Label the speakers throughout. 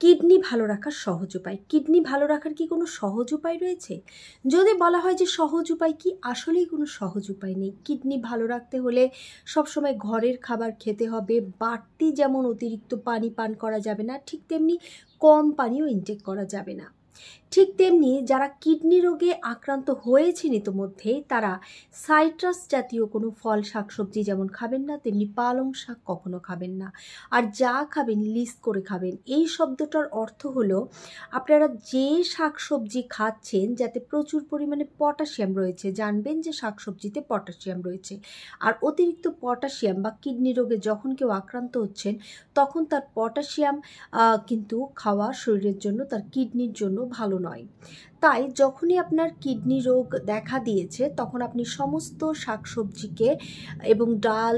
Speaker 1: Kidney ভালো রাখার সহজ উপায়। কিডনি ভালো রাখার কি কোনো সহজ উপায় রয়েছে? যদি বলা হয় যে সহজ উপায় কি, আসলেই কোনো সহজ উপায় নেই। কিডনি ভালো রাখতে হলে সবসময় ঘরের খাবার খেতে হবে। বাড়তি যেমন অতিরিক্ত পানি পান করা যাবে না, ঠিক তেমনি কম পানিও ইনটেক করা যাবে না। ঠিক তেমনি যারা কিডনি রোগে আক্রান্ত হয়েছেন ইতোমধ্যেই, তারা সাইট্রাস জাতীয় কোনো ফল শাকসবজি যেমন খাবেন না, তেমনি পালং শাক কখনো খাবেন না। আর যা খাবেন লিস্ট করে খাবেন। এই শব্দটার অর্থ হলো আপনারা যে শাকসবজি খাচ্ছেন যাতে প্রচুর পরিমাণে পটাশিয়াম রয়েছে, জানবেন যে শাকসবজিতে পটাশিয়াম রয়েছে। আর অতিরিক্ত পটাশিয়াম বা কিডনি রোগে যখন কেউ আক্রান্ত হচ্ছেন, তখন তার পটাশিয়াম কিন্তু খাওয়া শরীরের জন্য, তার কিডনির জন্য ভালো নয়। তাই যখনই আপনার কিডনি রোগ দেখা দিয়েছে, তখন আপনি সমস্ত শাকসবজিকে এবং ডাল,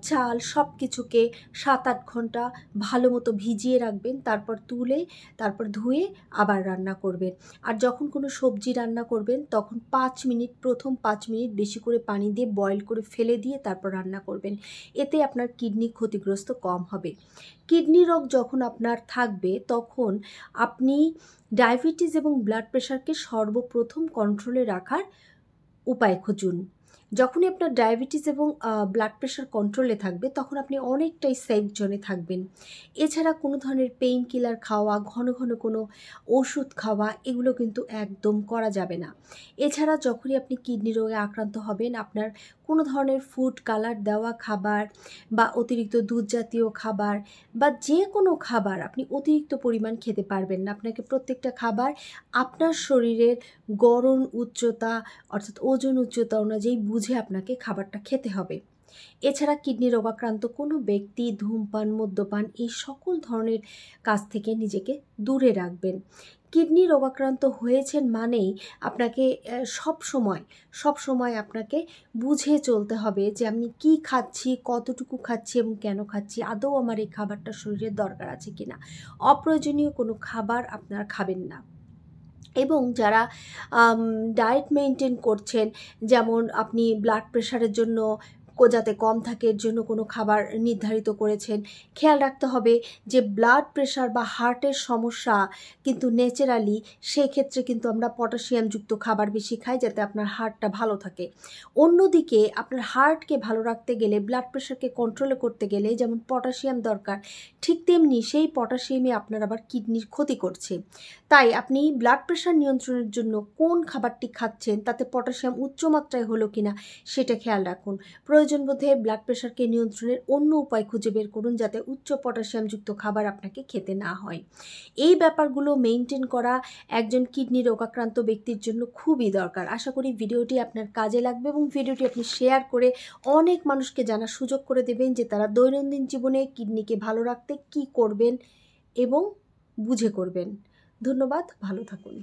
Speaker 1: চাল সব কিছুকে 7-8 ঘন্টা ভালো মতো ভিজিয়ে রাখবেন। তারপর তুলে, তারপর ধুয়ে আবার রান্না করবেন। আর যখন কোনো সবজি রান্না করবেন, তখন 5 মিনিট, প্রথম 5 মিনিট বেশি করে পানি দিয়ে বয়েল করে ফেলে দিয়ে তারপর রান্না করবেন। এতে আপনার কিডনি ক্ষতিগ্রস্ত কম হবে। কিডনি রোগ যখন আপনার থাকবে, তখন আপনি ডায়াবেটিস এবং ব্লাড প্রেশারকে সর্বপ্রথম কন্ট্রোলে রাখার উপায় খুঁজুন। যখনই আপনার ডায়াবেটিস এবং ব্লাড প্রেশার কন্ট্রোলে থাকবে, তখন আপনি অনেকটাই সেফ জোনে থাকবেন। এছাড়া কোনো ধরনের পেইন কিলার খাওয়া, ঘন ঘন কোনো ওষুধ খাওয়া, এগুলো কিন্তু একদম করা যাবে না। এছাড়া যখনই আপনি কিডনি রোগে আক্রান্ত হবেন, আপনার কোনো ধরনের ফুড কালার দেওয়া খাবার বা অতিরিক্ত দুধ জাতীয় খাবার বা যে কোনো খাবার আপনি অতিরিক্ত পরিমাণ খেতে পারবেন না। আপনাকে প্রত্যেকটা খাবার আপনার শরীরের গড়ন উচ্চতা, অর্থাৎ ওজন উচ্চতা অনুযায়ী বুঝে আপনাকে খাবারটা খেতে হবে। এছাড়া কিডনি রোগাক্রান্ত কোনো ব্যক্তি ধূমপান, মদ্যপান এই সকল ধরনের কাজ থেকে নিজেকে দূরে রাখবেন। কিডনি রোগাক্রান্ত হয়েছেন মানেই আপনাকে সব সময় আপনাকে বুঝে চলতে হবে যে আমি কি খাচ্ছি, কতটুকু খাচ্ছি এবং কেন খাচ্ছি, আদৌ আমার এই খাবারটা শরীরের দরকার আছে কিনা। অপ্রয়োজনীয় কোনো খাবার আপনারা খাবেন না। এবং যারা ডায়েট মেনটেন করছেন, যেমন আপনি ব্লাড প্রেশারের জন্য যাতে কম থাকে এর জন্য কোনো খাবার নির্ধারিত করেছেন, খেয়াল রাখতে হবে যে ব্লাড প্রেশার বা হার্টের সমস্যা কিন্তু ন্যাচারালি, সেই ক্ষেত্রে কিন্তু আমরা পটাশিয়ামযুক্ত খাবার বেশি খাই যাতে আপনার হার্টটা ভালো থাকে। অন্যদিকে আপনার হার্টকে ভালো রাখতে গেলে, ব্লাড প্রেশারকে কন্ট্রোলে করতে গেলে যেমন পটাশিয়াম দরকার, ঠিক তেমনি সেই পটাশিয়ামই আপনার আবার কিডনির ক্ষতি করছে। তাই আপনি ব্লাড প্রেশার নিয়ন্ত্রণের জন্য কোন খাবারটি খাচ্ছেন, তাতে পটাশিয়াম উচ্চমাত্রায় হলো কিনা সেটা খেয়াল রাখুন। প্রয়োজন বোধে ব্লাড প্রেশারকে নিয়ন্ত্রণের অন্য উপায় খুঁজে বের করুন যাতে উচ্চ পটাশিয়ামযুক্ত খাবার আপনাকে খেতে না হয়। এই ব্যাপারগুলো মেনটেন করা একজন কিডনি রোগাক্রান্ত ব্যক্তির জন্য খুবই দরকার। আশা করি ভিডিওটি আপনার কাজে লাগবে এবং ভিডিওটি আপনি শেয়ার করে অনেক মানুষকে জানার সুযোগ করে দেবেন যে তারা দৈনন্দিন জীবনে কিডনিকে ভালো রাখতে কী করবেন এবং বুঝে করবেন। ধন্যবাদ, ভালো থাকুন।